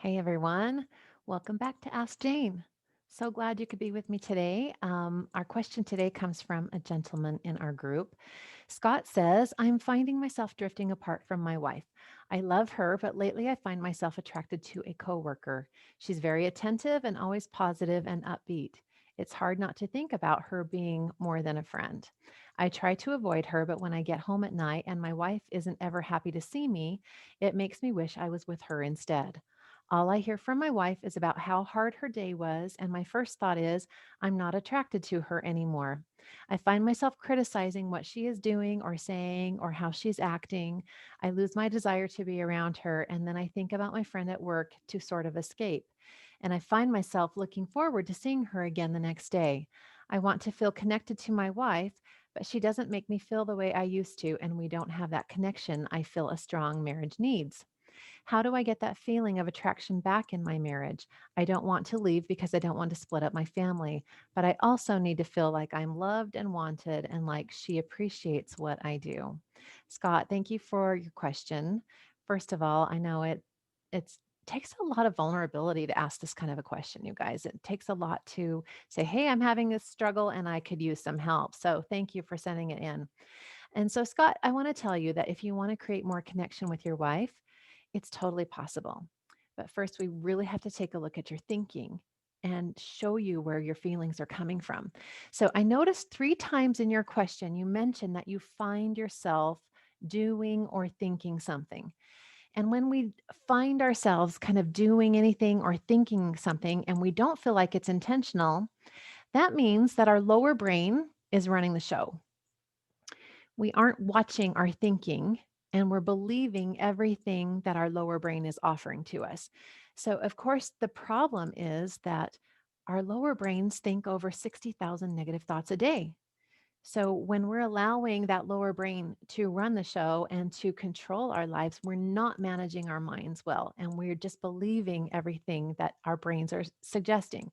Hey everyone, welcome back to Ask Jane. So glad you could be with me today. Our question today comes from a gentleman in our group. Scott says, I'm finding myself drifting apart from my wife. I love her, but lately I find myself attracted to a coworker. She's very attentive and always positive and upbeat. It's hard not to think about her being more than a friend. I try to avoid her, but when I get home at night and my wife isn't ever happy to see me, it makes me wish I was with her instead. All I hear from my wife is about how hard her day was, and my first thought is, I'm not attracted to her anymore. I find myself criticizing what she is doing or saying or how she's acting. I lose my desire to be around her, and then I think about my friend at work to sort of escape. And I find myself looking forward to seeing her again the next day. I want to feel connected to my wife, but she doesn't make me feel the way I used to, and we don't have that connection I feel a strong marriage needs. How do I get that feeling of attraction back in my marriage? I don't want to leave because I don't want to split up my family, but I also need to feel like I'm loved and wanted and like she appreciates what I do. Scott, thank you for your question. First of all, I know it's takes a lot of vulnerability to ask this kind of a question, you guys. It takes a lot to say, "Hey, I'm having this struggle and I could use some help." So, thank you for sending it in. And so, Scott, I want to tell you that if you want to create more connection with your wife, it's totally possible. But first, we really have to take a look at your thinking and show you where your feelings are coming from. So, I noticed three times in your question, you mentioned that you find yourself doing or thinking something. And when we find ourselves kind of doing anything or thinking something and we don't feel like it's intentional, that means that our lower brain is running the show. We aren't watching our thinking and we're believing everything that our lower brain is offering to us. So, of course, the problem is that our lower brains think over 60,000 negative thoughts a day. So when we're allowing that lower brain to run the show and to control our lives, we're not managing our minds well. And we're just believing everything that our brains are suggesting.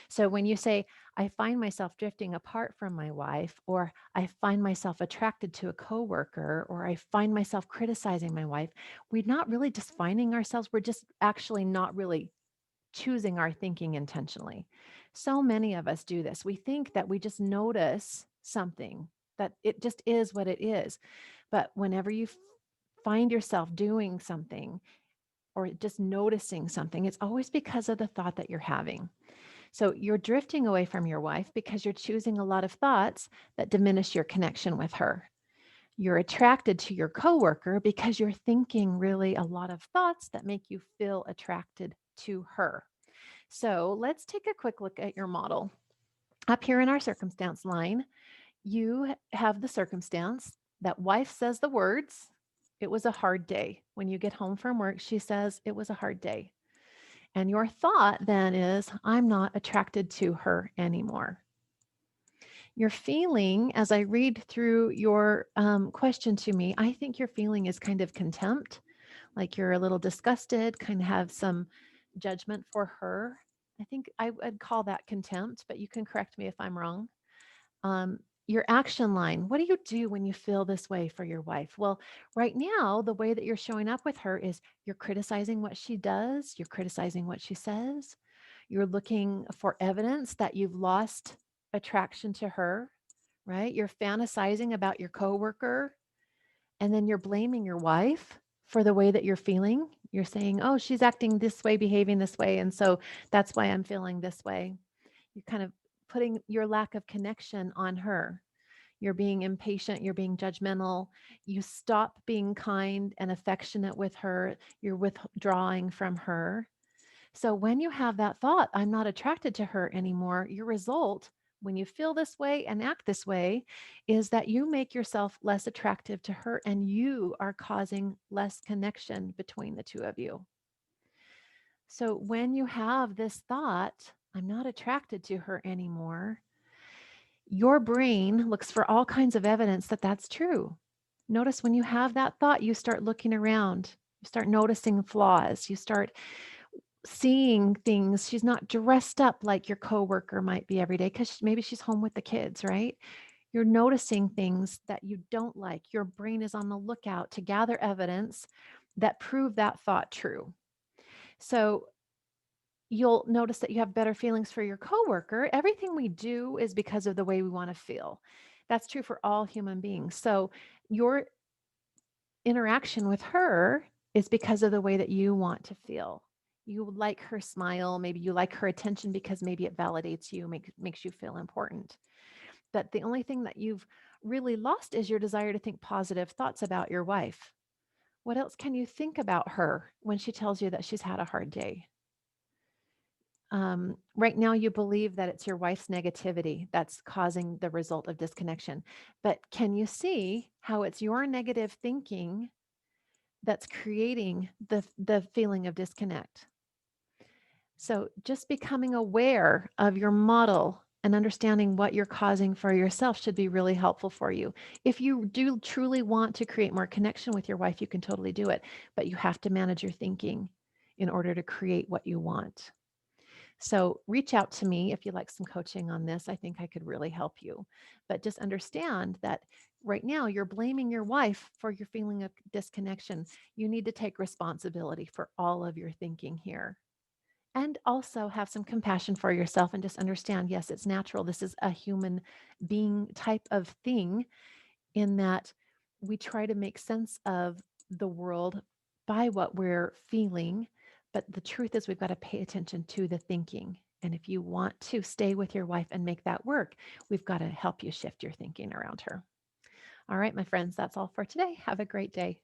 So when you say, I find myself drifting apart from my wife, or I find myself attracted to a coworker, or I find myself criticizing my wife, we're not really just finding ourselves. We're just actually not really choosing our thinking intentionally. So many of us do this. We think that we just notice something, that it just is what it is. But whenever you find yourself doing something or just noticing something, it's always because of the thought that you're having. So you're drifting away from your wife because you're choosing a lot of thoughts that diminish your connection with her. You're attracted to your coworker because you're thinking really a lot of thoughts that make you feel attracted to her. So let's take a quick look at your model. Up here in our circumstance line, you have the circumstance that wife says the words, it was a hard day. When you get home from work, she says, it was a hard day. And your thought then is, I'm not attracted to her anymore. Your feeling, as I read through your question to me, I think your feeling is kind of contempt, like you're a little disgusted, kind of have some judgment for her. I think I would call that contempt, but you can correct me if I'm wrong. Um, your action line, what do you do when you feel this way for your wife? Well, right now, the way that you're showing up with her is you're criticizing what she does, you're criticizing what she says, you're looking for evidence that you've lost attraction to her, right? You're fantasizing about your coworker, and then you're blaming your wife for the way that you're feeling. You're saying, oh, she's acting this way, behaving this way. And so that's why I'm feeling this way. You're kind of putting your lack of connection on her. You're being impatient. You're being judgmental. You stop being kind and affectionate with her. You're withdrawing from her. So when you have that thought, I'm not attracted to her anymore, your result when you feel this way and act this way is that you make yourself less attractive to her and you are causing less connection between the two of you. So when you have this thought, I'm not attracted to her anymore, your brain looks for all kinds of evidence that that's true. Notice when you have that thought, you start looking around, you start noticing flaws, you start seeing things. She's not dressed up like your coworker might be every day because maybe she's home with the kids, right? You're noticing things that you don't like. Your brain is on the lookout to gather evidence that prove that thought true. So you'll notice that you have better feelings for your coworker. Everything we do is because of the way we want to feel. That's true for all human beings. So your interaction with her is because of the way that you want to feel. You like her smile, maybe you like her attention because maybe it validates you, makes you feel important. But the only thing that you've really lost is your desire to think positive thoughts about your wife. What else can you think about her when she tells you that she's had a hard day? Right now, you believe that it's your wife's negativity that's causing the result of disconnection. But can you see how it's your negative thinking that's creating the feeling of disconnect? So, just becoming aware of your model and understanding what you're causing for yourself should be really helpful for you. If you do truly want to create more connection with your wife, you can totally do it, but you have to manage your thinking in order to create what you want. So reach out to me if you'd like some coaching on this. I think I could really help you. But just understand that right now you're blaming your wife for your feeling of disconnection. You need to take responsibility for all of your thinking here. And also have some compassion for yourself and just understand yes, it's natural. This is a human being type of thing in that we try to make sense of the world by what we're feeling. But the truth is, we've got to pay attention to the thinking. And if you want to stay with your wife and make that work, we've got to help you shift your thinking around her. All right, my friends, that's all for today. Have a great day.